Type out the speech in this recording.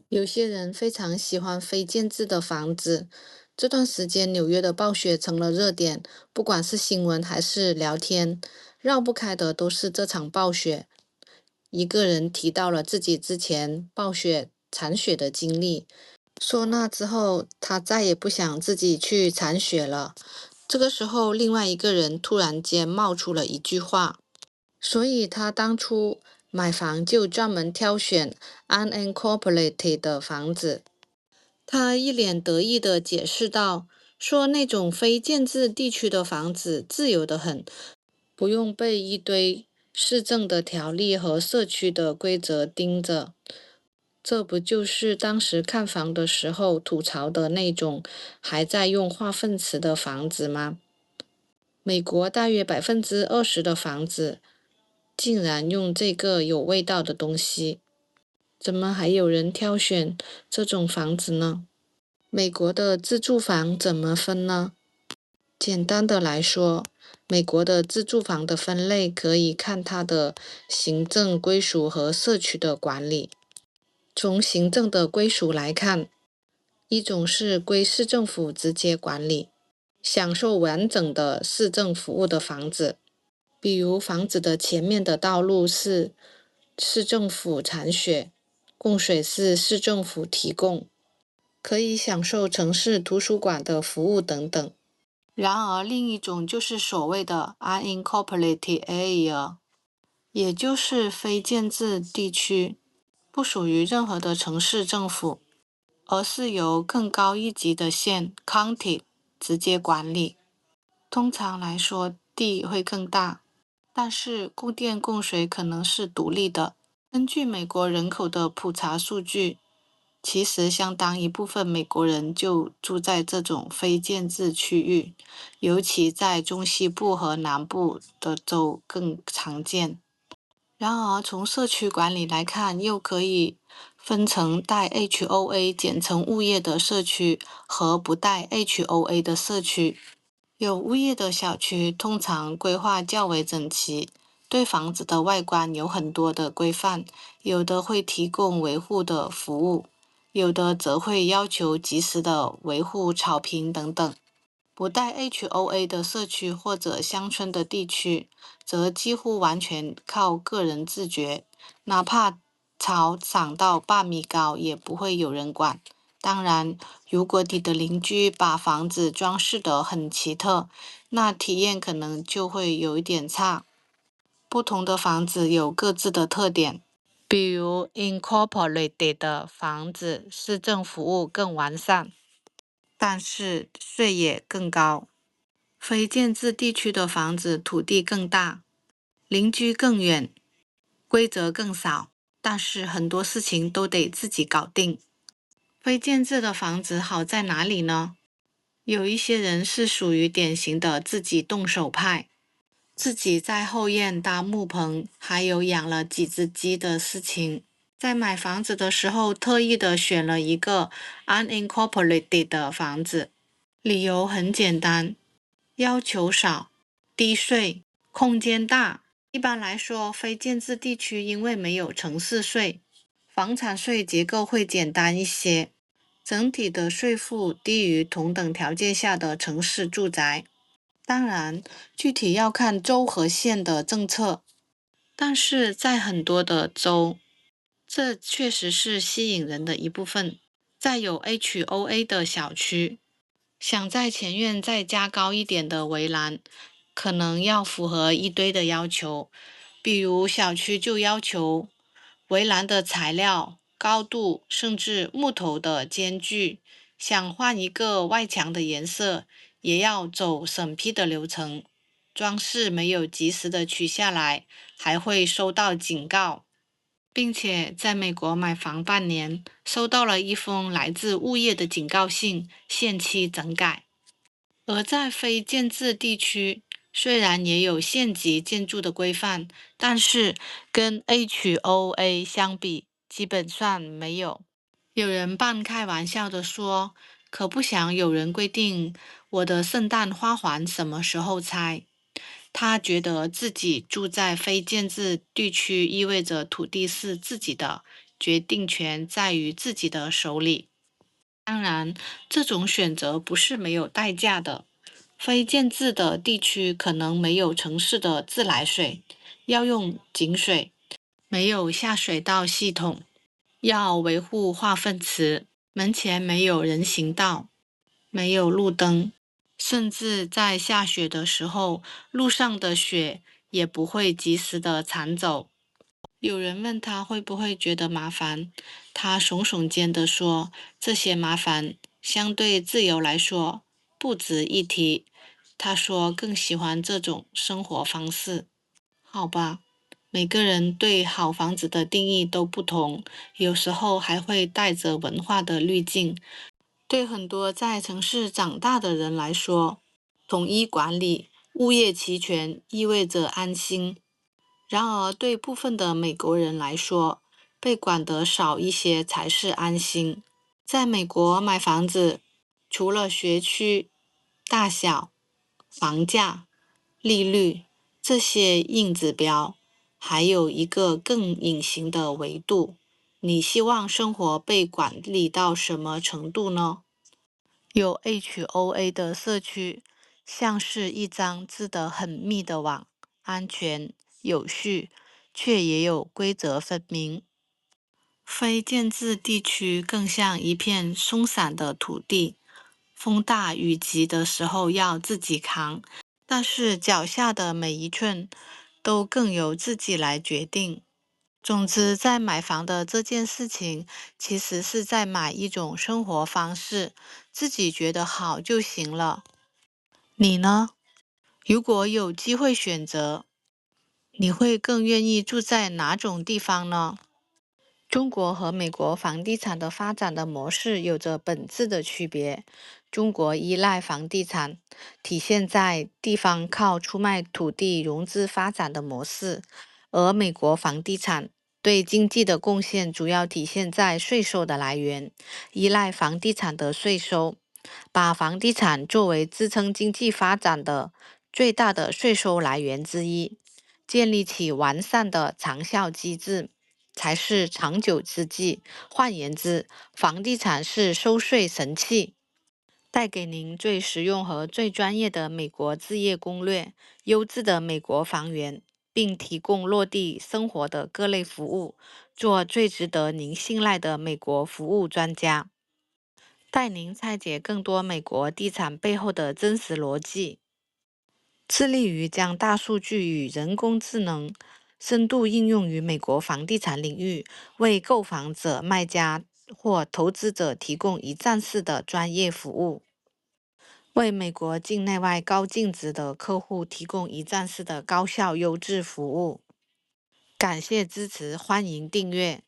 有些人非常喜欢非建制的房子。这段时间，纽约的暴雪成了热点，不管是新闻还是聊天，绕不开的都是这场暴雪。一个人提到了自己之前暴雪铲雪的经历，说那之后他再也不想自己去铲雪了。这个时候，另外一个人突然间冒出了一句话，所以他当初买房就专门挑选 unincorporated 的房子。他一脸得意地解释道：“说那种非建制地区的房子自由得很，不用被一堆市政的条例和社区的规则盯着。这不就是当时看房的时候吐槽的那种还在用化粪池的房子吗？美国大约20%的房子竟然用这个有味道的东西，怎么还有人挑选这种房子呢？”美国的自住房怎么分呢？简单的来说，美国的自住房的分类可以看它的行政归属和社区的管理。从行政的归属来看，一种是归市政府直接管理，享受完整的市政服务的房子，比如房子的前面的道路是市政府铲雪，供水是市政府提供，可以享受城市图书馆的服务等等。然而，另一种就是所谓的 unincorporated area，也就是非建制地区，不属于任何的城市政府，而是由更高一级的县 county 直接管理。通常来说，地会更大，但是供电供水可能是独立的。根据美国人口的普查数据，其实相当一部分美国人就住在这种非建制区域，尤其在中西部和南部的州更常见。然而，从社区管理来看，又可以分成带 HOA 简称物业的社区和不带 HOA 的社区。有物业的小区通常规划较为整齐，对房子的外观有很多的规范，有的会提供维护的服务，有的则会要求及时的维护草坪等等。不带 HOA 的社区或者乡村的地区，则几乎完全靠个人自觉，哪怕草长到8米高，也不会有人管。当然，如果你的邻居把房子装饰得很奇特，那体验可能就会有一点差。不同的房子有各自的特点，比如 incorporated 的房子，市政服务更完善，但是税也更高。非建制地区的房子土地更大，邻居更远，规则更少，但是很多事情都得自己搞定。非建制的房子好在哪里呢？有一些人是属于典型的自己动手派，自己在后院搭木棚，还有养了几只鸡的事情。在买房子的时候，特意的选了一个 unincorporated 的房子，理由很简单，要求少、低税、空间大。一般来说，非建制地区因为没有城市税，房产税结构会简单一些，整体的税负低于同等条件下的城市住宅。当然，具体要看州和县的政策，但是在很多的州，这确实是吸引人的一部分。在有 HOA 的小区，想在前院再加高一点的围栏，可能要符合一堆的要求，比如小区就要求围栏的材料、高度，甚至木头的间距。想换一个外墙的颜色，也要走审批的流程。装饰没有及时的取下来，还会收到警告。并且在美国买房半年，收到了一封来自物业的警告信，限期整改。而在非建制地区，虽然也有县级建筑的规范，但是跟 HOA 相比，基本上没有。有人半开玩笑地说，可不想有人规定我的圣诞花环什么时候拆。他觉得自己住在非建制地区意味着土地是自己的，决定权在于自己的手里。当然，这种选择不是没有代价的。非建制的地区可能没有城市的自来水，要用井水，没有下水道系统，要维护化粪池，门前没有人行道，没有路灯，甚至在下雪的时候，路上的雪也不会及时的铲走。有人问他会不会觉得麻烦，他耸耸肩地说：“这些麻烦相对自由来说不值一提。”他说更喜欢这种生活方式。好吧，每个人对好房子的定义都不同，有时候还会带着文化的滤镜。对很多在城市长大的人来说，统一管理、物业齐全意味着安心。然而，对部分的美国人来说，被管得少一些才是安心。在美国买房子，除了学区、大小、房价、利率这些硬指标，还有一个更隐形的维度：你希望生活被管理到什么程度呢？有 HOA 的社区，像是一张织得很密的网，安全有序，却也有规则分明。非建制地区更像一片松散的土地，风大雨急的时候要自己扛，但是脚下的每一寸都更由自己来决定。总之，在买房的这件事情，其实是在买一种生活方式，自己觉得好就行了。你呢？如果有机会选择，你会更愿意住在哪种地方呢？中国和美国房地产的发展的模式有着本质的区别。中国依赖房地产，体现在地方靠出卖土地融资发展的模式，而美国房地产对经济的贡献主要体现在税收的来源，依赖房地产的税收，把房地产作为支撑经济发展的最大的税收来源之一，建立起完善的长效机制，才是长久之计。换言之，房地产是收税神器。带给您最实用和最专业的美国置业攻略，优质的美国房源，并提供落地生活的各类服务，做最值得您信赖的美国服务专家，带您拆解更多美国地产背后的真实逻辑。致力于将大数据与人工智能深度应用于美国房地产领域，为购房者、卖家或投资者提供一站式的专业服务，为美国境内外高净值的客户提供一站式的高效优质服务。感谢支持，欢迎订阅。